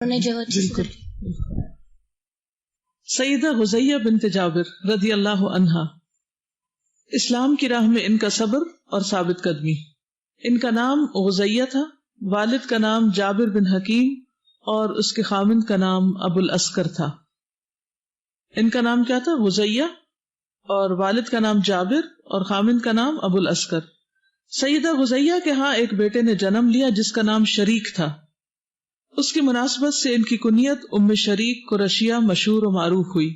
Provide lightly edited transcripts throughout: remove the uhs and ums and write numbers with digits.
بالکل. سیدہ غزیہ بنت جابر رضی اللہ عنہا، اسلام کی راہ میں ان کا صبر اور ثابت قدمی. ان کا نام غزیہ تھا، والد کا نام جابر بن حکیم اور اس کے خامند کا نام ابو الاسکر تھا. ان کا نام کیا تھا؟ غزیہ، اور والد کا نام جابر اور خامند کا نام ابو الاسکر. سیدہ غزیہ کے ہاں ایک بیٹے نے جنم لیا جس کا نام شریک تھا. اس کی مناسبت سے ان کی کنیت ام شریک قریشیہ مشہور و معروف ہوئی.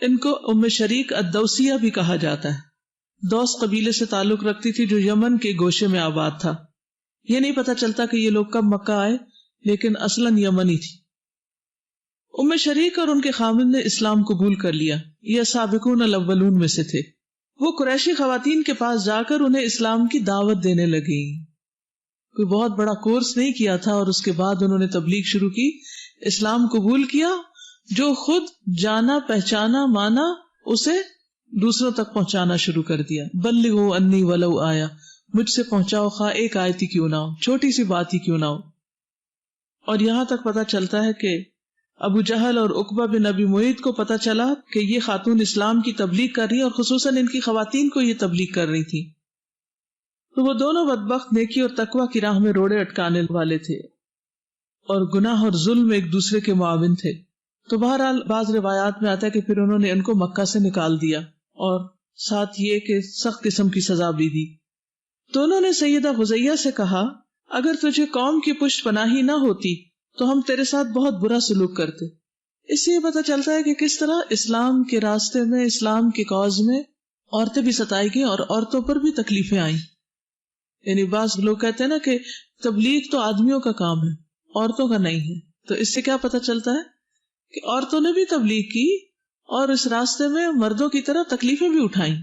ان کو ام شریک الدوسیہ بھی کہا جاتا ہے. دوس قبیلے سے تعلق رکھتی تھی جو یمن کے گوشے میں آباد تھا. یہ نہیں پتہ چلتا کہ یہ لوگ کب مکہ آئے، لیکن اصلاً یمنی تھی. ام شریک اور ان کے خامند نے اسلام قبول کر لیا. یہ سابقون الاولون میں سے تھے. وہ قریشی خواتین کے پاس جا کر انہیں اسلام کی دعوت دینے لگی. کوئی بہت بڑا کورس نہیں کیا تھا، اور اس کے بعد انہوں نے تبلیغ شروع کی، اسلام قبول کیا. جو خود جانا پہچانا مانا اسے دوسروں تک پہنچانا شروع کر دیا. بلغوا انی ولو آیا، مجھ سے پہنچاؤ خواہ ایک آیت ہی کیوں نہ ہو، چھوٹی سی بات ہی کیوں نہ ہو. اور یہاں تک پتا چلتا ہے کہ ابو جہل اور عقبہ بن ابی معیط کو پتا چلا کہ یہ خاتون اسلام کی تبلیغ کر رہی ہیں، اور خصوصاً ان کی خواتین کو یہ تبلیغ کر رہی تھی. تو وہ دونوں بدبخت نیکی اور تقوی کی راہ میں روڑے اٹکانے والے تھے، اور گناہ اور ظلم ایک دوسرے کے معاون تھے. تو بہرحال بعض روایات میں آتا ہے کہ پھر انہوں نے ان کو مکہ سے نکال دیا، اور ساتھ یہ کہ سخت قسم کی سزا بھی دی. تو انہوں نے سیدہ غزیہ سے کہا، اگر تجھے قوم کی پشت پناہی نہ ہوتی تو ہم تیرے ساتھ بہت برا سلوک کرتے. اس سے یہ پتہ چلتا ہے کہ کس طرح اسلام کے راستے میں، اسلام کے کاز میں عورتیں بھی ستائی گئیں اور عورتوں پر بھی تکلیفیں آئیں. یعنی بعض لوگ کہتے ہیں نا کہ تبلیغ تو آدمیوں کا کام ہے، عورتوں کا نہیں ہے. تو اس سے کیا پتہ چلتا ہے کہ عورتوں نے بھی تبلیغ کی اور اس راستے میں مردوں کی طرح تکلیفیں بھی اٹھائیں.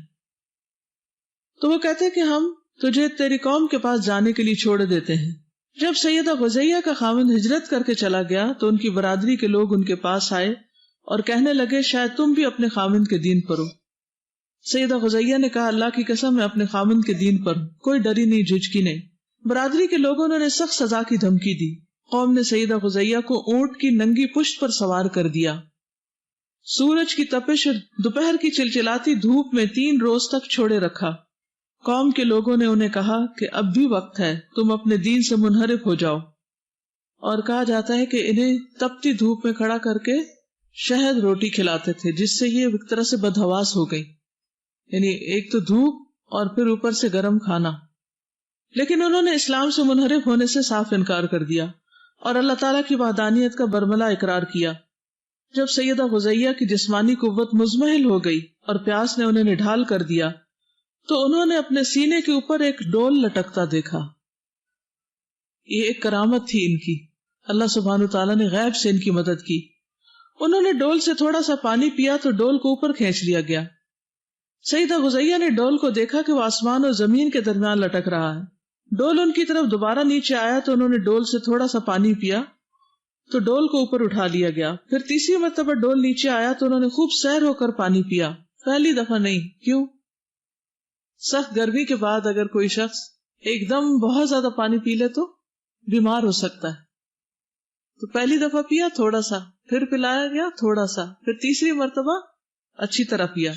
تو وہ کہتے ہیں کہ ہم تجھے تیری قوم کے پاس جانے کے لیے چھوڑ دیتے ہیں. جب سیدہ غزیہ کا خاوند ہجرت کر کے چلا گیا تو ان کی برادری کے لوگ ان کے پاس آئے اور کہنے لگے شاید تم بھی اپنے خاوند کے دین پر ہو. سیدہ غزیہ نے کہا اللہ کی قسم میں اپنے خاوند کے دین پر ہوں، کوئی ڈری نہیں جھجکی نہیں. برادری کے لوگوں نے سخت سزا کی دھمکی دی. قوم نے سیدہ غزیہ کو اونٹ کی ننگی پشت پر سوار کر دیا. سورج کی تپش اور دوپہر کی چلچلاتی دھوپ میں 3 روز تک چھوڑے رکھا. قوم کے لوگوں نے انہیں کہا کہ اب بھی وقت ہے، تم اپنے دین سے منحرف ہو جاؤ. اور کہا جاتا ہے کہ انہیں تپتی دھوپ میں کھڑا کر کے شہد روٹی کھلاتے تھے، جس سے یہ ایک طرح سے بدحواس ہو گئی. یعنی ایک تو دھوپ اور پھر اوپر سے گرم کھانا. لیکن انہوں نے اسلام سے منحرف ہونے سے صاف انکار کر دیا اور اللہ تعالیٰ کی وحدانیت کا برملا اقرار کیا. جب سیدہ غزیہ کی جسمانی قوت مزمحل ہو گئی اور پیاس نے انہیں نڈھال کر دیا تو انہوں نے اپنے سینے کے اوپر ایک ڈول لٹکتا دیکھا. یہ ایک کرامت تھی ان کی، اللہ سبحانہ تعالیٰ نے غیب سے ان کی مدد کی. انہوں نے ڈول سے تھوڑا سا پانی پیا تو ڈول کو اوپر کھینچ لیا گیا. سیدہ غزیہ نے ڈول کو دیکھا کہ وہ آسمان اور زمین کے درمیان لٹک رہا ہے. ڈول ان کی طرف دوبارہ نیچے آیا تو انہوں نے ڈول سے تھوڑا سا پانی پیا تو ڈول کو اوپر اٹھا لیا گیا. پھر تیسری مرتبہ ڈول نیچے آیا تو انہوں نے خوب سیر ہو کر پانی پیا، پہلی دفعہ نہیں. کیوں؟ سخت گرمی کے بعد اگر کوئی شخص ایک دم بہت زیادہ پانی پی لے تو بیمار ہو سکتا ہے. تو پہلی دفعہ پیا تھوڑا سا، پھر پلایا گیا تھوڑا سا، پھر تیسری مرتبہ اچھی طرح پیا،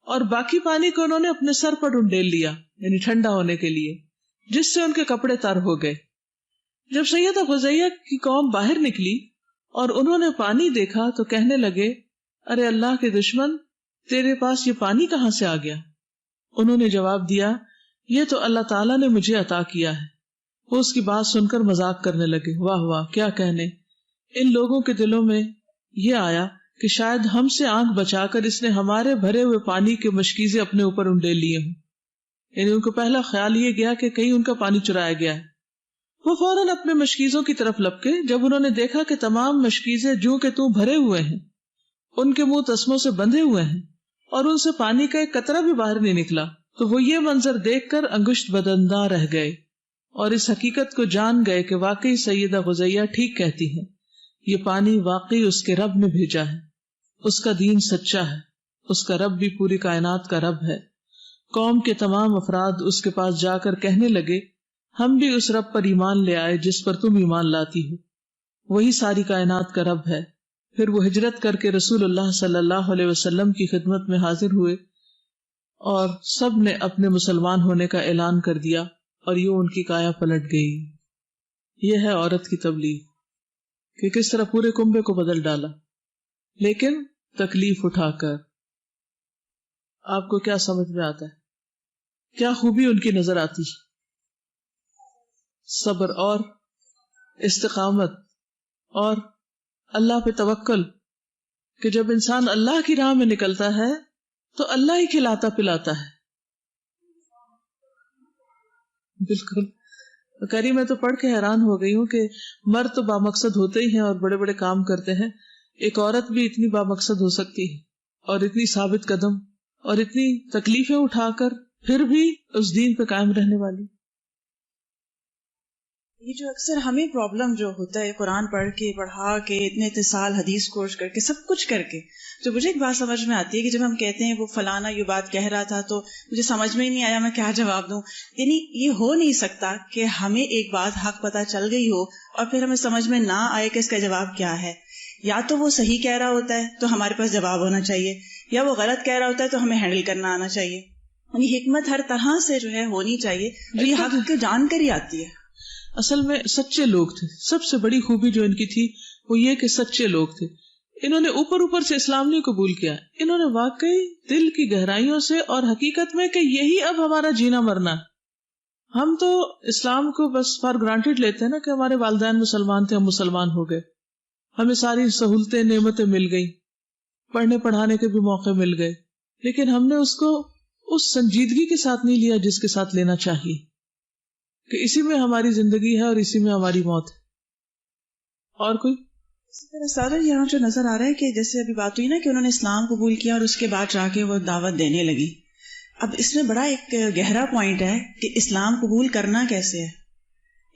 اور باقی پانی کو انہوں نے اپنے سر پر ڈنڈیل لیا، یعنی ٹھنڈا ہونے کے لیے، جس سے ان کے کپڑے تر ہو گئے. جب سیدہ غزیہ کی قوم باہر نکلی اور انہوں نے پانی دیکھا تو کہنے لگے ارے اللہ کے دشمن، تیرے پاس یہ پانی کہاں سے آ گیا؟ انہوں نے جواب دیا یہ تو اللہ تعالیٰ نے مجھے عطا کیا ہے. وہ اس کی بات سن کر مذاق کرنے لگے. واہ واہ، کیا کہنے. ان لوگوں کے دلوں میں یہ آیا کہ شاید ہم سے آنکھ بچا کر اس نے ہمارے بھرے ہوئے پانی کے مشکیزیں اپنے اوپر انڈیل لیے ہوں. یعنی ان کو پہلا خیال یہ گیا کہ کہیں ان کا پانی چرایا گیا ہے. وہ فوراً اپنے مشکیزوں کی طرف لپکے. جب انہوں نے دیکھا کہ تمام مشکیزیں جوں کہ توں بھرے ہوئے ہیں، ان کے منہ تسموں سے بندھے ہوئے ہیں اور ان سے پانی کا ایک قطرہ بھی باہر نہیں نکلا، تو وہ یہ منظر دیکھ کر انگشت بدنداں رہ گئے اور اس حقیقت کو جان گئے کہ واقعی سیدہ غزیہ ٹھیک کہتی ہے، یہ پانی واقعی اس کے رب نے بھیجا ہے، اس کا دین سچا ہے، اس کا رب بھی پوری کائنات کا رب ہے. قوم کے تمام افراد اس کے پاس جا کر کہنے لگے ہم بھی اس رب پر ایمان لے آئے جس پر تم ایمان لاتی ہو. وہی ساری کائنات کا رب ہے. پھر وہ ہجرت کر کے رسول اللہ صلی اللہ علیہ وسلم کی خدمت میں حاضر ہوئے اور سب نے اپنے مسلمان ہونے کا اعلان کر دیا اور یوں ان کی کایا پلٹ گئی. یہ ہے عورت کی تبلیغ کہ کس طرح پورے کنبے کو بدل ڈالا، لیکن تکلیف اٹھا کر. آپ کو کیا سمجھ میں آتا ہے؟ کیا خوبی ان کی نظر آتی؟ صبر اور استقامت اور اللہ پہ توکل، کہ جب انسان اللہ کی راہ میں نکلتا ہے تو اللہ ہی کھلاتا پلاتا ہے. بالکل کری، میں تو پڑھ کے حیران ہو گئی ہوں کہ مرد تو بامقصد ہوتے ہی ہیں اور بڑے بڑے کام کرتے ہیں، ایک عورت بھی اتنی بامقصد ہو سکتی ہے اور اتنی ثابت قدم اور اتنی تکلیفیں اٹھا کر پھر بھی اس دین پہ قائم رہنے والی. یہ جو اکثر ہمیں پرابلم جو ہوتا ہے قرآن پڑھ کے پڑھا کے اتنے سال حدیث کورس کر کے سب کچھ کر کے، جو مجھے ایک بات سمجھ میں آتی ہے کہ جب ہم کہتے ہیں وہ فلانا یہ بات کہہ رہا تھا تو مجھے سمجھ میں ہی نہیں آیا میں کیا جواب دوں. یعنی یہ ہو نہیں سکتا کہ ہمیں ایک بات حق پتہ چل گئی ہو اور پھر ہمیں سمجھ میں نہ آئے کہ اس کا جواب کیا ہے. یا تو وہ صحیح کہہ رہا ہوتا ہے تو ہمارے پاس جواب ہونا چاہیے، یا وہ غلط کہہ رہا ہوتا ہے تو ہمیں ہینڈل کرنا آنا چاہیے. یعنی حکمت ہر طرح سے جو ہے ہونی چاہیے، یہ حق کی جان کر ہی آتی ہے. اصل میں سچے لوگ تھے. سب سے بڑی خوبی جو ان کی تھی وہ یہ کہ سچے لوگ تھے. انہوں نے اوپر سے اسلام نہیں قبول کیا، انہوں نے واقعی دل کی گہرائیوں سے اور حقیقت میں کہ یہی اب ہمارا جینا مرنا. ہم تو اسلام کو بس فار گرانٹیڈ لیتے ہیں نا کہ ہمارے والدین مسلمان تھے، ہم مسلمان ہو گئے، ہمیں ساری سہولتیں نعمتیں مل گئی، پڑھنے پڑھانے کے بھی موقع مل گئے، لیکن ہم نے اس کو اس سنجیدگی کے ساتھ نہیں لیا جس کے ساتھ لینا چاہیے کہ اسی میں ہماری زندگی ہے اور اسی میں ہماری موت ہے. اور کوئی اسی طرح سادر یہاں جو نظر آ رہا ہے کہ جیسے ابھی بات ہوئی نا کہ انہوں نے اسلام قبول کیا اور اس کے بعد جا کے وہ دعوت دینے لگی. اب اس میں بڑا ایک گہرا پوائنٹ ہے کہ اسلام قبول کرنا کیسے ہے.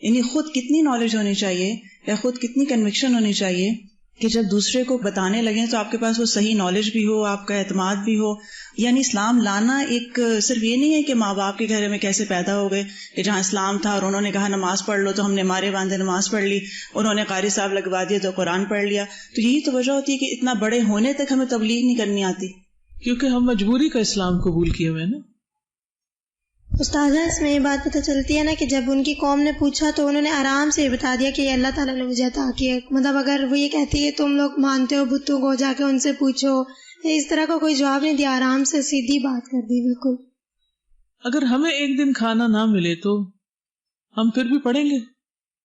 یعنی خود کتنی نالج ہونی چاہیے یا خود کتنی کنوکشن ہونی چاہیے کہ جب دوسرے کو بتانے لگیں تو آپ کے پاس وہ صحیح نالج بھی ہو، آپ کا اعتماد بھی ہو. یعنی اسلام لانا ایک صرف یہ نہیں ہے کہ ماں باپ کے گھر میں کیسے پیدا ہو گئے کہ جہاں اسلام تھا اور انہوں نے کہا نماز پڑھ لو تو ہم نے مارے باندھے نماز پڑھ لی، انہوں نے قاری صاحب لگوا دیے تو قرآن پڑھ لیا. تو یہی تو وجہ ہوتی ہے کہ اتنا بڑے ہونے تک ہمیں تبلیغ نہیں کرنی آتی، کیونکہ ہم مجبوری کا اسلام قبول کیے ہوئے نا. استاذہ اس میں یہ بات پتہ چلتی ہے نا کہ جب ان کی قوم نے پوچھا تو انہوں نے آرام سے بتا دیا کہ یہ اللہ تعالیٰ نے مجھے عطا کیا. مطلب اگر وہ یہ کہتی ہے تم لوگ مانتے ہو بتوں کو، جا کے ان سے پوچھو، اس طرح کا کوئی جواب نہیں دیا، آرام سے سیدھی بات کر دی. بالکل اگر ہمیں ایک دن کھانا نہ ملے تو ہم پھر بھی پڑھیں گے،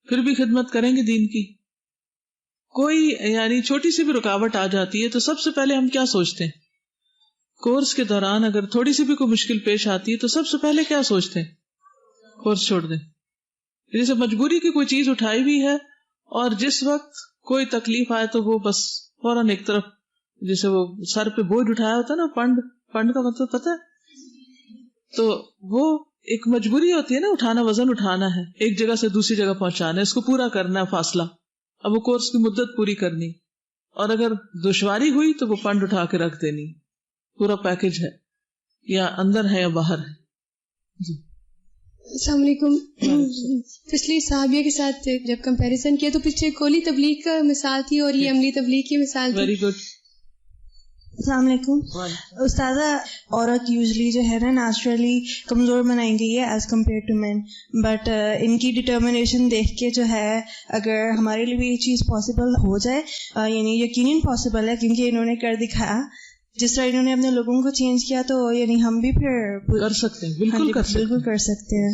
پھر بھی خدمت کریں گے دین کی. کوئی یعنی چھوٹی سی بھی رکاوٹ آ جاتی ہے تو سب سے پہلے ہم کیا سوچتے ہیں؟ کورس کے دوران اگر تھوڑی سی بھی کوئی مشکل پیش آتی ہے تو سب سے پہلے کیا سوچتے ہیں؟ کورس چھوڑ دیں. جیسے مجبوری کی کوئی چیز اٹھائی بھی ہے اور جس وقت کوئی تکلیف آئے تو وہ بس فوراً ایک طرف، جیسے وہ سر پہ بوجھ اٹھایا ہوتا ہے نا، پنڈ کا مطلب پتہ ہے، تو وہ ایک مجبوری ہوتی ہے نا، اٹھانا، وزن اٹھانا ہے، ایک جگہ سے دوسری جگہ پہنچانا ہے، اس کو پورا کرنا ہے فاصلہ. اب وہ کورس کی مدت پوری کرنی، اور اگر دشواری ہوئی تو وہ پنڈ اٹھا کے رکھ دینی. پورا پیکج ہے، یا اندر ہے یا باہر ہے. جی السلام علیکم. پچھلی صحابیہ کے ساتھ جب کمپیریزن کیا تو پیچھے کولی تبلیغ کا مثال تھی اور یہ عملی تبلیغ کی مثال تھی. Very good. السلام علیکم. استاذہ، عورت یوزلی جو ہے نا نیچرلی کمزور بنائی گئی ہے as compare to men, but ان کی ڈٹرمنیشن دیکھ کے جو ہے اگر ہمارے لیے بھی یہ چیز پاسبل ہو جائے، یعنی یقیناً پاسبل ہے کیونکہ انہوں نے کر دکھایا، جس طرح انہوں نے اپنے لوگوں کو چینج کیا، تو یعنی ہم بھی پھر کر سکتے ہیں. بالکل کر سکتے ہیں.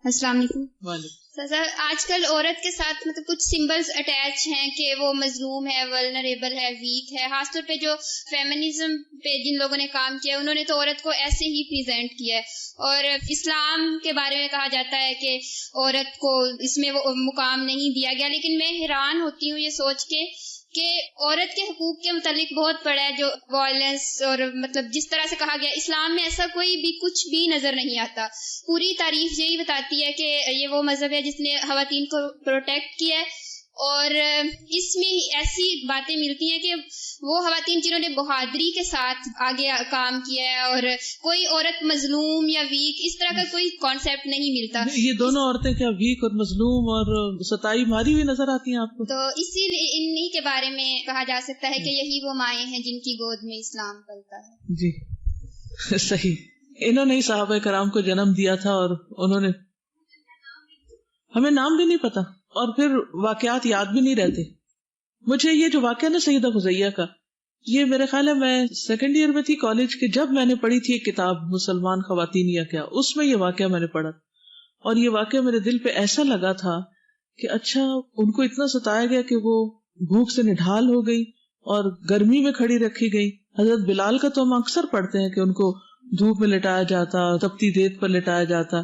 السلام علیکم. وعلیکم. سر آج کل عورت کے ساتھ مطلب کچھ سمبلز اٹیچ ہیں کہ وہ مظلوم ہے، ولنریبل ہے، ویک ہے. خاص طور پہ جو فیمنزم پہ جن لوگوں نے کام کیا انہوں نے تو عورت کو ایسے ہی پریزنٹ کیا ہے. اور اسلام کے بارے میں کہا جاتا ہے کہ عورت کو اس میں وہ مقام نہیں دیا گیا، لیکن میں حیران ہوتی ہوں یہ سوچ کے کہ عورت کے حقوق کے متعلق بہت پڑا ہے، جو وائلنس اور مطلب جس طرح سے کہا گیا، اسلام میں ایسا کوئی بھی کچھ بھی نظر نہیں آتا. پوری تاریخ یہی بتاتی ہے کہ یہ وہ مذہب ہے جس نے خواتین کو پروٹیکٹ کیا ہے اور اس میں ایسی باتیں ملتی ہیں کہ وہ خواتین جنہوں نے بہادری کے ساتھ آگے کام کیا ہے، اور کوئی عورت مظلوم یا ویک اس طرح کا کوئی کانسیپٹ نہیں ملتا. یہ دونوں عورتیں کیا ویک اور مظلوم اور ستائی ماری ہوئی نظر آتی ہیں آپ کو؟ تو اسی لیے انہی کے بارے میں کہا جا سکتا ہے کہ یہی وہ مائیں ہیں جن کی گود میں اسلام پلتا ہے. جی صحیح. انہوں نے ہی صحابہ کرام کو جنم دیا تھا، اور انہوں نے ہمیں نام بھی نہیں پتا اور پھر واقعات یاد بھی نہیں رہتے. مجھے یہ جو واقعہ نا سیدہ فضیہ کا، یہ میرے خیال ہے میں 2nd ایئر میں تھی کالج کے، جب میں نے پڑھی تھی ایک کتاب مسلمان خواتین یا کیا، اس میں یہ واقعہ میں نے پڑھا، اور یہ واقعہ میرے دل پہ ایسا لگا تھا کہ اچھا ان کو اتنا ستایا گیا کہ وہ بھوک سے نڈھال ہو گئی اور گرمی میں کھڑی رکھی گئی. حضرت بلال کا تو ہم اکثر پڑھتے ہیں کہ ان کو دھوپ میں لٹایا جاتا، تپتی ریت پر لٹایا جاتا.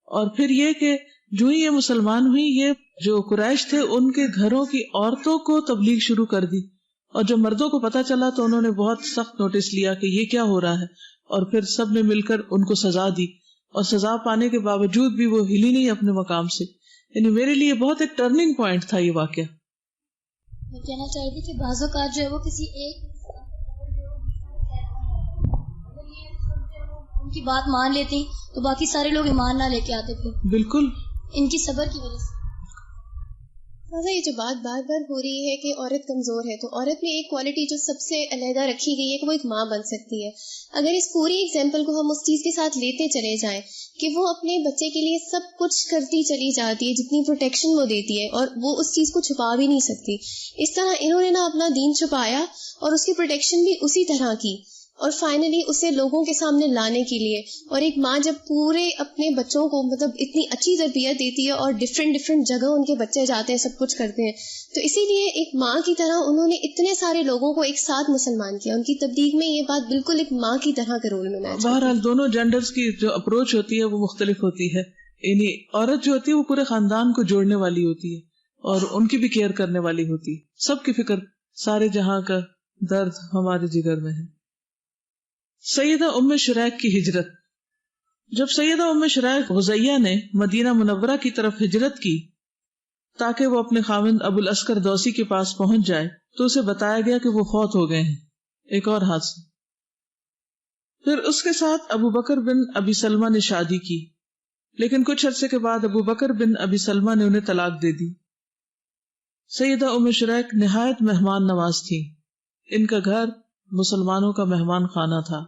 اور پھر یہ کہ جو ہی یہ مسلمان ہوئی، یہ جو قریش تھے ان کے گھروں کی عورتوں کو تبلیغ شروع کر دی، اور جب مردوں کو پتا چلا تو انہوں نے بہت سخت نوٹس لیا کہ یہ کیا ہو رہا ہے، اور پھر سب نے مل کر ان کو سزا دی، اور سزا پانے کے باوجود بھی وہ ہلی نہیں اپنے مقام سے. یعنی میرے لیے بہت ایک ٹرننگ پوائنٹ تھا یہ واقعہ. میں کہنا چاہتی تھی کہ بعض اوقات جو ہے وہ کسی ایک ان کی بات مان لیتی تو باقی سارے لوگ ایمان نہ لے کے آتے تھے. بالکل ان کی صبر کی وجہ سے. یہ جو بات بار بار ہو رہی ہے کہ عورت کمزور ہے، تو عورت میں ایک کوالٹی جو سب سے علیحدہ رکھی گئی ہے کہ وہ ایک ماں بن سکتی ہے. اگر اس پوری ایگزامپل کو ہم اس چیز کے ساتھ لیتے چلے جائیں کہ وہ اپنے بچے کے لیے سب کچھ کرتی چلی جاتی ہے، جتنی پروٹیکشن وہ دیتی ہے، اور وہ اس چیز کو چھپا بھی نہیں سکتی. اس طرح انہوں نے نا اپنا دین چھپایا اور اس کی پروٹیکشن بھی اسی طرح کی، اور فائنلی اسے لوگوں کے سامنے لانے کے لیے. اور ایک ماں جب پورے اپنے بچوں کو مطلب اتنی اچھی تربیت دیتی ہے اور ڈفرینٹ جگہ ان کے بچے جاتے ہیں، سب کچھ کرتے ہیں، تو اسی لیے ایک ماں کی طرح انہوں نے اتنے سارے لوگوں کو ایک ساتھ مسلمان کیا. ان کی تبلیغ میں یہ بات بالکل ایک ماں کی طرح کے رول میں میچ. بہرحال دونوں جینڈرز کی جو اپروچ ہوتی ہے وہ مختلف ہوتی ہے. یعنی عورت جو ہوتی ہے وہ پورے خاندان کو جوڑنے والی ہوتی ہے اور ان کی بھی کیئر کرنے والی ہوتی ہے. سب کی فکر، سارے جہاں کا درد ہمارے جگر میں ہے. سیدہ ام شریک کی ہجرت. جب سیدہ ام شریک غزیہ نے مدینہ منورہ کی طرف ہجرت کی تاکہ وہ اپنے خاوند ابو الاسکر دوسی کے پاس پہنچ جائے تو اسے بتایا گیا کہ وہ فوت ہو گئے ہیں. ایک اور حادثہ. پھر اس کے ساتھ ابو بکر بن ابی سلمہ نے شادی کی، لیکن کچھ عرصے کے بعد ابو بکر بن ابی سلمہ نے انہیں طلاق دے دی. سیدہ ام شریک نہایت مہمان نواز تھی. ان کا گھر مسلمانوں کا مہمان خانہ تھا.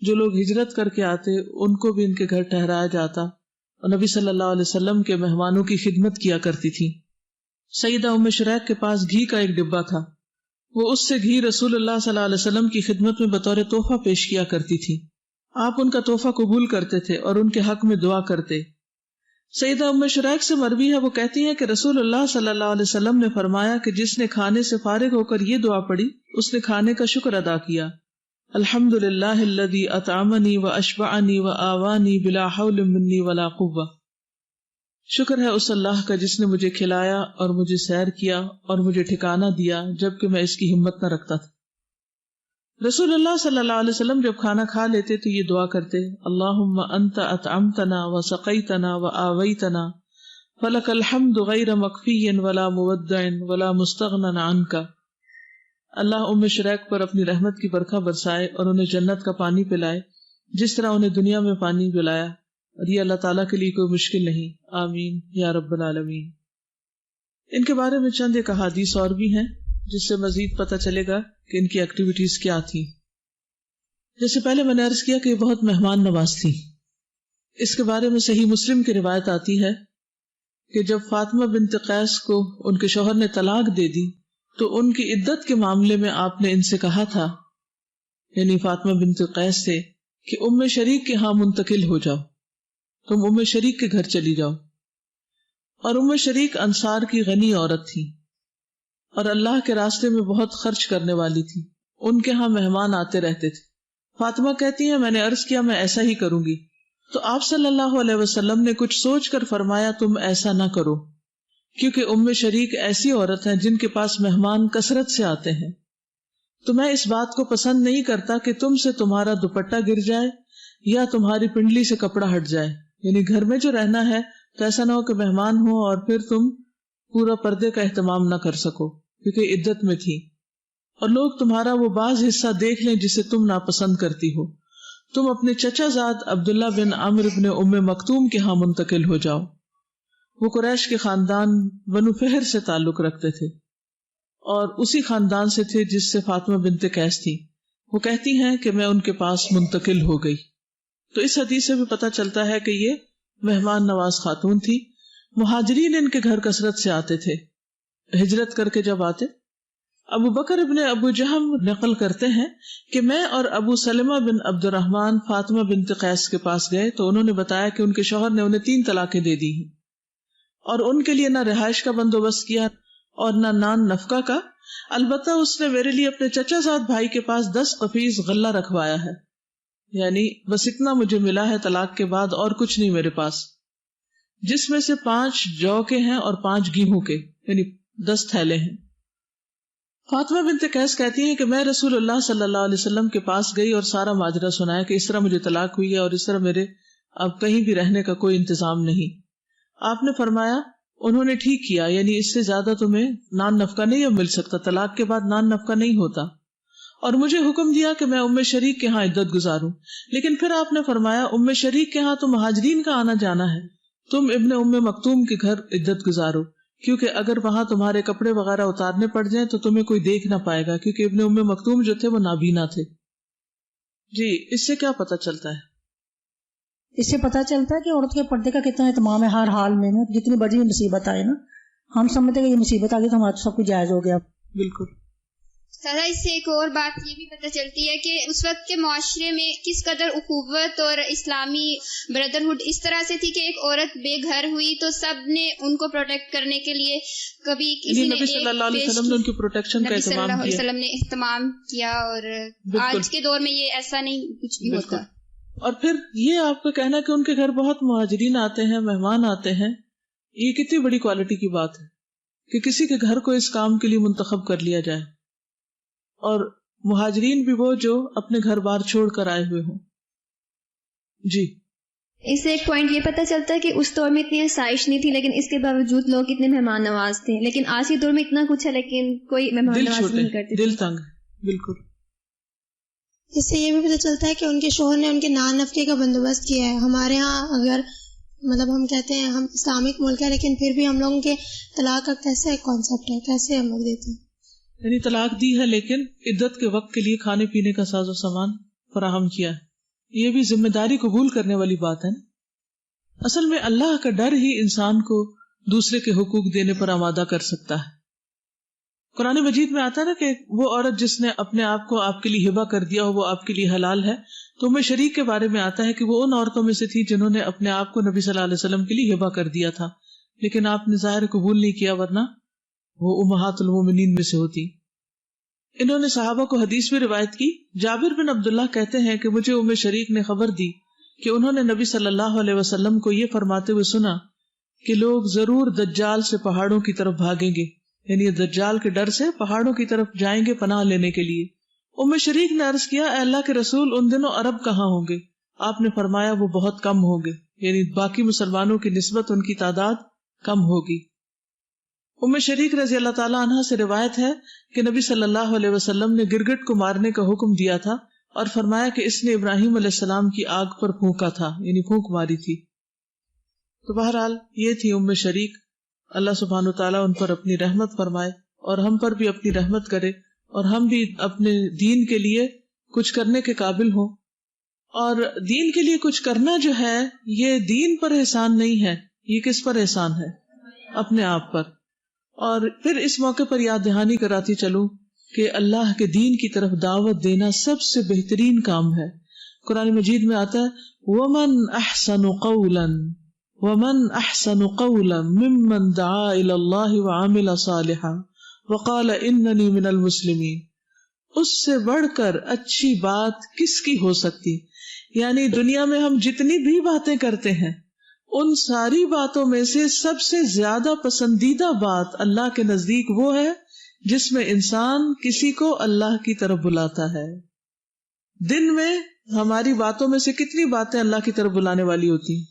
جو لوگ ہجرت کر کے آتے ان کو بھی ان کے گھر ٹھہرایا جاتا، اور نبی صلی اللہ علیہ وسلم کے مہمانوں کی خدمت کیا کرتی تھی. سیدہ ام شریک کے پاس گھی کا ایک ڈبہ تھا. وہ اس سے گھی رسول اللہ صلی اللہ علیہ وسلم کی خدمت میں بطور تحفہ پیش کیا کرتی تھی. آپ ان کا تحفہ قبول کرتے تھے اور ان کے حق میں دعا کرتے. سیدہ ام شریک سے مروی ہے، وہ کہتی ہیں کہ رسول اللہ صلی اللہ علیہ وسلم نے فرمایا کہ جس نے کھانے سے فارغ ہو کر یہ دعا پڑھی اس نے کھانے کا شکر ادا کیا. الحمد للہ الذی اطعمنی واشبعنی وآوانی بلا حول منی ولا قوہ. شکر ہے اس اللہ کا جس نے مجھے کھلایا اور مجھے سیر کیا اور مجھے ٹھکانہ دیا جبکہ میں اس کی ہمت نہ رکھتا تھا. رسول اللہ صلی اللہ علیہ وسلم جب کھانا کھا لیتے تو یہ دعا کرتے، اللہم انت اطعمتنا وسقیتنا وآویتنا فلک الحمد غیر مکفی ولا مودع ولا مستغنى عنک. اللہ ام شریک پر اپنی رحمت کی برکھا برسائے اور انہیں جنت کا پانی پلائے جس طرح انہیں دنیا میں پانی پلایا، اور یہ اللہ تعالیٰ کے لیے کوئی مشکل نہیں. آمین یا رب العالمین. ان کے بارے میں چند ایک احادیث اور بھی ہیں جس سے مزید پتہ چلے گا کہ ان کی ایکٹیویٹیز کیا تھی. جیسے پہلے میں نے عرض کیا کہ یہ بہت مہمان نواز تھی. اس کے بارے میں صحیح مسلم کی روایت آتی ہے کہ جب فاطمہ بنت قیس کو ان کے شوہر نے طلاق دے دی تو ان کی عدت کے معاملے میں آپ نے ان سے کہا تھا، یعنی فاطمہ بنت قیس سے، کہ ام شریک کے ہاں منتقل ہو جاؤ، تم ام شریک کے گھر چلی جاؤ. اور ام شریک انصار کی غنی عورت تھی اور اللہ کے راستے میں بہت خرچ کرنے والی تھی. ان کے ہاں مہمان آتے رہتے تھے. فاطمہ کہتی ہیں میں نے عرض کیا میں ایسا ہی کروں گی، تو آپ صلی اللہ علیہ وسلم نے کچھ سوچ کر فرمایا تم ایسا نہ کرو، کیونکہ ام شریک ایسی عورت ہیں جن کے پاس مہمان کثرت سے آتے ہیں. تو میں اس بات کو پسند نہیں کرتا کہ تم سے تمہارا دوپٹہ گر جائے یا تمہاری پنڈلی سے کپڑا ہٹ جائے. یعنی گھر میں جو رہنا ہے تو ایسا نہ ہو کہ مہمان ہو اور پھر تم پورا پردے کا اہتمام نہ کر سکو کیونکہ عدت میں تھی، اور لوگ تمہارا وہ بعض حصہ دیکھ لیں جسے تم ناپسند کرتی ہو، تم اپنے چچا زاد عبداللہ بن عمرو بن ام مکتوم کے ہاں منتقل ہو جاؤ۔ وہ قریش کے خاندان بنو فہر سے تعلق رکھتے تھے اور اسی خاندان سے تھے جس سے فاطمہ بنت قیس تھی۔ وہ کہتی ہیں کہ میں ان کے پاس منتقل ہو گئی۔ تو اس حدیث سے بھی پتہ چلتا ہے کہ یہ مہمان نواز خاتون تھی۔ مہاجرین ان کے گھر کثرت سے آتے تھے، ہجرت کر کے جب آتے۔ ابو بکر ابن ابو جہم نقل کرتے ہیں کہ میں اور ابو سلمہ بن عبد الرحمن فاطمہ بنت قیس کے پاس گئے تو انہوں نے بتایا کہ ان کے شوہر نے انہیں 3 طلاقیں دے دی ہیں اور ان کے لیے نہ رہائش کا بندوبست کیا اور نہ نان نفقہ کا، البتہ اس نے میرے لیے اپنے چچا زاد بھائی کے پاس 10 قفیز غلہ رکھوایا ہے، یعنی بس اتنا مجھے ملا ہے طلاق کے بعد اور کچھ نہیں میرے پاس، جس میں سے 5 جو کے ہیں اور 5 گیہوں کے، یعنی 10 تھیلے ہیں۔ فاطمہ بنت قیس کہتی ہیں کہ میں رسول اللہ صلی اللہ علیہ وسلم کے پاس گئی اور سارا ماجرا سنایا کہ اس طرح مجھے طلاق ہوئی ہے اور اس طرح میرے اب کہیں بھی رہنے کا کوئی انتظام نہیں۔ آپ نے فرمایا انہوں نے ٹھیک کیا، یعنی اس سے زیادہ تمہیں نان نفقہ نہیں اب مل سکتا، طلاق کے بعد نان نفقہ نہیں ہوتا، اور مجھے حکم دیا کہ میں ام شریک کے ہاں عدت گزاروں۔ لیکن پھر آپ نے فرمایا ام شریک کے ہاں تو مہاجرین کا آنا جانا ہے، تم ابن ام مکتوم کے گھر عدت گزارو، کیونکہ اگر وہاں تمہارے کپڑے وغیرہ اتارنے پڑ جائیں تو تمہیں کوئی دیکھ نہ پائے گا، کیونکہ ابن ام مکتوم جو تھے وہ نابینا تھے۔ جی، اس سے کیا پتہ چلتا ہے؟ اس سے پتہ چلتا ہے کہ عورت کے پردے کا کتنا اہتمام ہے ہر حال میں نا، جتنی بڑی مصیبت آئے نا، ہم سمجھتے ہیں کہ یہ مصیبت آ گئی تو ہمارا سب کچھ جائز ہو گیا۔ بالکل۔ سادہ اس سے ایک اور بات یہ بھی پتہ چلتی ہے کہ اس وقت کے معاشرے میں کس قدر اخوت اور اسلامی بردرہڈ اس طرح سے تھی کہ ایک عورت بے گھر ہوئی تو سب نے ان کو پروٹیکٹ کرنے کے لیے کبھی کسی نے نبی صلی اللہ علیہ وسلم نے ان کی پروٹیکشن کا نبی صلی اللہ علیہ وسلم نے اہتمام کیا، اور آج کے دور میں یہ ایسا نہیں کچھ بھی ہوتا۔ اور پھر یہ آپ کا کہنا کہ ان کے گھر بہت مہاجرین آتے ہیں، مہمان آتے ہیں، یہ کتنی بڑی کوالٹی کی بات ہے کہ کسی کے گھر کو اس کام کے لیے منتخب کر لیا جائے، اور مہاجرین بھی وہ جو اپنے گھر بار چھوڑ کر آئے ہوئے ہوں۔ جی، اس سے ایک پوائنٹ یہ پتہ چلتا ہے کہ اس دور میں اتنی آسائش نہیں تھی لیکن اس کے باوجود لوگ اتنے مہمان نواز تھے، لیکن آج کے دور میں اتنا کچھ ہے لیکن کوئی مہمان نواز نہیں کرتے، دل تنگ۔ بالکل۔ اس سے یہ بھی پتہ چلتا ہے کہ ان کے شوہر نے ان کے نان نفقے کا بندوبست کیا ہے۔ ہمارے ہاں اگر مطلب ہم کہتے ہیں ہم اسلامک ملک ہے لیکن پھر بھی ہم لوگوں کے طلاق کا کیسے کانسیپٹ ہے، کیسے ہم لوگ دیتے ہیں؟ یعنی طلاق دی ہے لیکن عدت کے وقت کے لیے کھانے پینے کا ساز و سامان فراہم کیا ہے۔ یہ بھی ذمہ داری قبول کرنے والی بات ہے نا۔ اصل میں اللہ کا ڈر ہی انسان کو دوسرے کے حقوق دینے پر آمادہ کر سکتا ہے۔ قرآن مجید میں آتا ہے نا کہ وہ عورت جس نے اپنے آپ کو آپ کے لیے ہبہ کر دیا ہو وہ آپ کے لیے حلال ہے، تو ام شریک کے بارے میں آتا ہے کہ وہ ان عورتوں میں سے تھی جنہوں نے اپنے آپ کو نبی صلی اللہ علیہ وسلم کے لیے ہبہ کر دیا تھا، لیکن آپ نے ظاہر قبول نہیں کیا، ورنہ وہ امہات المومنین میں سے ہوتی۔ انہوں نے صحابہ کو حدیث میں روایت کی۔ جابر بن عبداللہ کہتے ہیں کہ مجھے ام شریک نے خبر دی کہ انہوں نے نبی صلی اللہ علیہ وسلم کو یہ فرماتے ہوئے سنا کہ لوگ ضرور دجال سے پہاڑوں کی طرف بھاگیں گے، یعنی دجال کے ڈر سے پہاڑوں کی طرف جائیں گے پناہ لینے کے لیے۔ ام شریک نے عرض کیا، اے اللہ کے رسول، ان دنوں عرب کہاں ہوں گے؟ آپ نے فرمایا وہ بہت کم ہوں گے، یعنی باقی مسلمانوں کی نسبت ان کی تعداد کم ہوگی۔ ام شریک رضی اللہ تعالیٰ عنہ سے روایت ہے کہ نبی صلی اللہ علیہ وسلم نے گرگٹ کو مارنے کا حکم دیا تھا اور فرمایا کہ اس نے ابراہیم علیہ السلام کی آگ پر پھونکا تھا، یعنی پھونک ماری تھی۔ تو بہرحال یہ تھی ام شریک۔ اللہ سبحانہ تعالیٰ ان پر اپنی رحمت فرمائے اور ہم پر بھی اپنی رحمت کرے، اور ہم بھی اپنے دین کے لیے کچھ کرنے کے قابل ہوں۔ اور دین کے لیے کچھ کرنا جو ہے یہ دین پر احسان نہیں ہے، یہ کس پر احسان ہے؟ اپنے آپ پر۔ اور پھر اس موقع پر یاد دہانی کراتی چلوں کہ اللہ کے دین کی طرف دعوت دینا سب سے بہترین کام ہے۔ قرآن مجید میں آتا ہے وَمَنْ أَحْسَنُ قَوْلًا وَمَنْ أَحْسَنُ قَوْلًا مِمَّنْ دَعَا إِلَى اللَّهِ وَعَمِلَ صَالِحًا وَقَالَ إِنَّنِي مِنَ الْمُسْلِمِينَ۔ اس سے بڑھ کر اچھی بات کس کی ہو سکتی؟ یعنی دنیا میں ہم جتنی بھی باتیں کرتے ہیں ان ساری باتوں میں سے سب سے زیادہ پسندیدہ بات اللہ کے نزدیک وہ ہے جس میں انسان کسی کو اللہ کی طرف بلاتا ہے۔ دن میں ہماری باتوں میں سے کتنی باتیں اللہ کی طرف بلانے والی ہوتی ہیں؟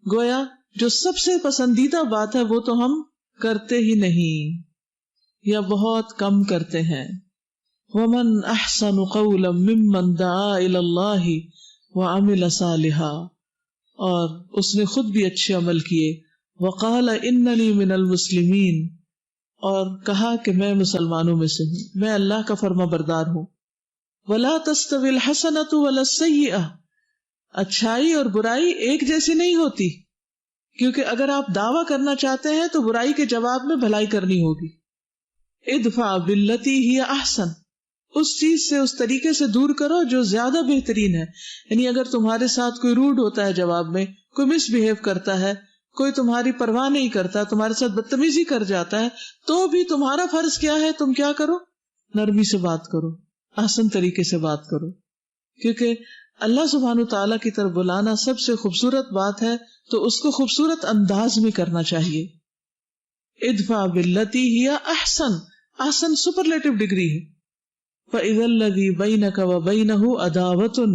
گویا جو سب سے پسندیدہ بات ہے وہ تو ہم کرتے ہی نہیں یا بہت کم کرتے ہیں. ومن احسن قولا ممن دعا الی اللہ وعمل صالحا، اور اس نے خود بھی اچھے عمل کیے. وقال اننی من المسلمین، اور کہا کہ میں مسلمانوں میں سے ہوں، میں اللہ کا فرما بردار ہوں. ولا تستوی الحسنۃ ولا السیئۃ، اچھائی اور برائی ایک جیسی نہیں ہوتی، کیونکہ اگر آپ دعویٰ کرنا چاہتے ہیں تو برائی کے جواب میں بھلائی کرنی ہوگی. ادفع باللتی ہی احسن، اس چیز سے اس طریقے سے دور کرو جو زیادہ بہترین ہے. یعنی اگر تمہارے ساتھ کوئی روڈ ہوتا ہے جواب میں، کوئی مس بہیو کرتا ہے، کوئی تمہاری پرواہ نہیں کرتا، تمہارے ساتھ بدتمیزی کر جاتا ہے، تو بھی تمہارا فرض کیا ہے؟ تم کیا کرو؟ نرمی سے بات کرو، احسن طریقے سے بات کرو، کیونکہ اللہ سبحانہ تعالیٰ کی طرف بلانا سب سے خوبصورت بات ہے، تو اس کو خوبصورت انداز میں کرنا چاہیے. ادفع باللتی ہی احسن، احسن سپرلیٹو ڈگری ہے. فَإِذَا الَّذِي بَيْنَكَ وَبَيْنَهُ عَدَاوَةٌ،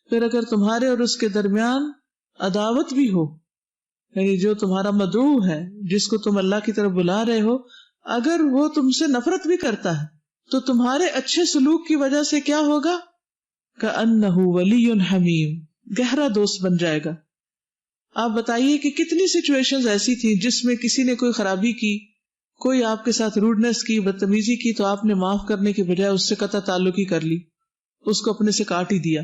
پھر اگر تمہارے اور اس کے درمیان عداوت بھی ہو، یعنی جو تمہارا مدعو ہے، جس کو تم اللہ کی طرف بلا رہے ہو، اگر وہ تم سے نفرت بھی کرتا ہے تو تمہارے اچھے سلوک کی وجہ سے کیا ہوگا؟ کأنہ ولی حمیم، گہرا دوست بن جائے گا. آپ بتائیے کہ کتنی سچویشنز ایسی تھی جس میں کسی نے کوئی خرابی کی، کوئی آپ کے ساتھ روڈنس کی، بدتمیزی کی، تو آپ نے معاف کرنے کے بجائے اس سے قطع تعلق ہی کر لی، اس کو اپنے سے کاٹ ہی دیا،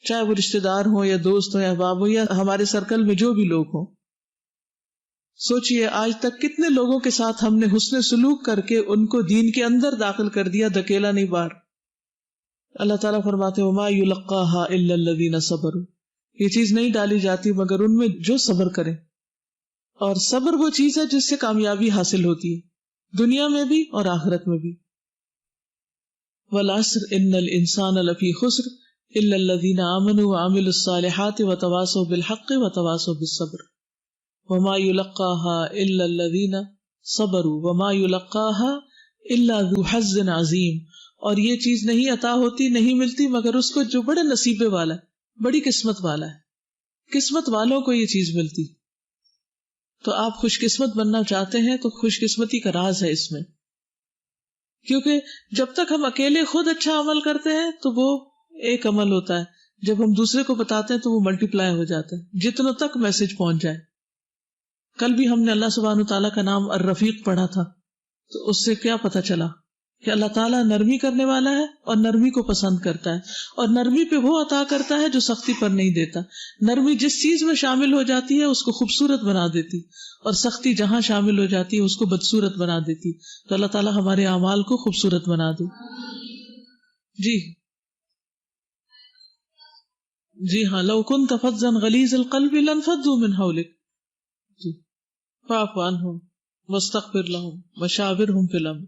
چاہے وہ رشتہ دار ہوں یا دوست ہوں یا احباب ہوں یا ہمارے سرکل میں جو بھی لوگ ہوں. سوچئے آج تک کتنے لوگوں کے ساتھ ہم نے حسن سلوک کر کے ان کو دین کے اندر داخل کر دیا، دھکیلا نہیں باہر. اللہ تعالیٰ فرماتے ہیں وَمَا يُلَقَّاهَا إِلَّا الَّذِينَ صَبَرُوا، یہ چیز نہیں ڈالی جاتی مگر ان میں جو صبر کریں. اور صبر وہ چیز ہے جس سے کامیابی حاصل ہوتی ہے، دنیا میں بھی اور آخرت میں بھی. وَالْعَصْرِ إِنَّ الْإِنسَانَ لَفِي خُسْرٍ إِلَّا الَّذِينَ آمَنُوا وَعَمِلُوا الصَّالِحَاتِ وَتَوَاصَوْا بِالْحَقِّ وَتَوَاصَوْا بِالصَّبْرِ وَمَا يُلَقَّاهَا إِلَّا الَّذِينَ صَبَرُوا وَمَا يُلَقَّاهَا إِلَّا ذُو حَظٍّ عَظِيمٍ، اور یہ چیز نہیں عطا ہوتی، نہیں ملتی مگر اس کو جو بڑے نصیبے والا ہے، بڑی قسمت والا ہے. قسمت والوں کو یہ چیز ملتی. تو آپ خوش قسمت بننا چاہتے ہیں تو خوش قسمتی کا راز ہے اس میں، کیونکہ جب تک ہم اکیلے خود اچھا عمل کرتے ہیں تو وہ ایک عمل ہوتا ہے، جب ہم دوسرے کو بتاتے ہیں تو وہ ملٹی پلائی ہو جاتا ہے، جتنوں تک میسج پہنچ جائے. کل بھی ہم نے اللہ سبحانہ تعالیٰ کا نام الرفیق پڑھا تھا، تو اس سے کیا پتا چلا کہ اللہ تعالیٰ نرمی کرنے والا ہے اور نرمی کو پسند کرتا ہے، اور نرمی پہ وہ عطا کرتا ہے جو سختی پر نہیں دیتا. نرمی جس چیز میں شامل ہو جاتی ہے اس کو خوبصورت بنا دیتی، اور سختی جہاں شامل ہو جاتی ہے اس کو بدصورت بنا دیتی. تو اللہ تعالیٰ ہمارے اعمال کو خوبصورت بنا دے. جی ہاں، لو كنت فظا غلیظ القلب لانفضوا من حولك فاعف عنهم واستغفر لهم وشاورهم في الامر.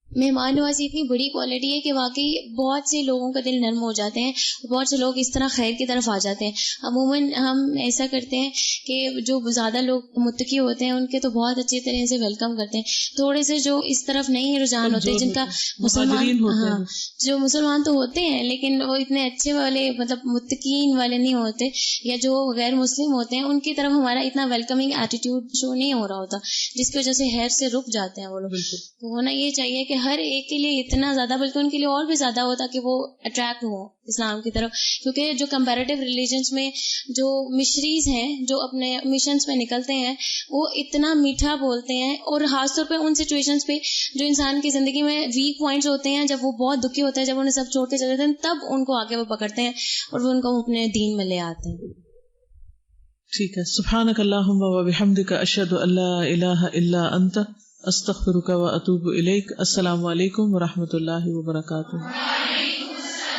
مہمان نوازی اتنی بڑی کوالٹی ہے کہ واقعی بہت سے لوگوں کا دل نرم ہو جاتے ہیں، بہت سے لوگ اس طرح خیر کی طرف آ جاتے ہیں. عموماً ہم ایسا کرتے ہیں کہ جو زیادہ لوگ متقی ہوتے ہیں ان کے تو بہت اچھی طرح سے ویلکم کرتے ہیں. تھوڑے سے جو اس طرف نہیں رجحان ہوتے، جن کا جو مسلمان تو ہوتے ہیں لیکن وہ اتنے اچھے والے مطلب متقین والے نہیں ہوتے، یا جو غیر مسلم ہوتے ہیں، ان کی طرف ہمارا اتنا ویلکمنگ ایٹیٹیوڈ شو نہیں ہو رہا ہوتا، جس کی وجہ سے خیر سے رک جاتے ہیں وہ لوگ. تو ہونا یہ چاہیے کہ ہر ایک کے لیے اتنا زیادہ، بلکہ ان کے لیے اور بھی زیادہ ہوتا کہ وہ اٹریکٹ ہو اسلام کی طرف. کیونکہ جو کمپیریٹیو ریلیجنس میں جو مشریز ہیں، جو اپنے مشنز میں نکلتے ہیں، وہ اتنا میٹھا بولتے ہیں، اور خاص طور پہ ان سچویشنز پہ جو انسان کی زندگی میں ویک پوائنٹس ہوتے ہیں، جب وہ بہت دکھی ہوتا ہے، جب انہیں سب چھوڑ کے چلے جاتے ہیں، تب ان کو آگے وہ پکڑتے ہیں اور وہ ان کو اپنے دین میں لے آتے ہیں. ٹھیک ہے. سبحانک اللہم و بحمدک، اشہد ان لا الہ الا انت، استغفرک و اتوب الیک. السلام علیکم و رحمۃ اللہ وبرکاتہ.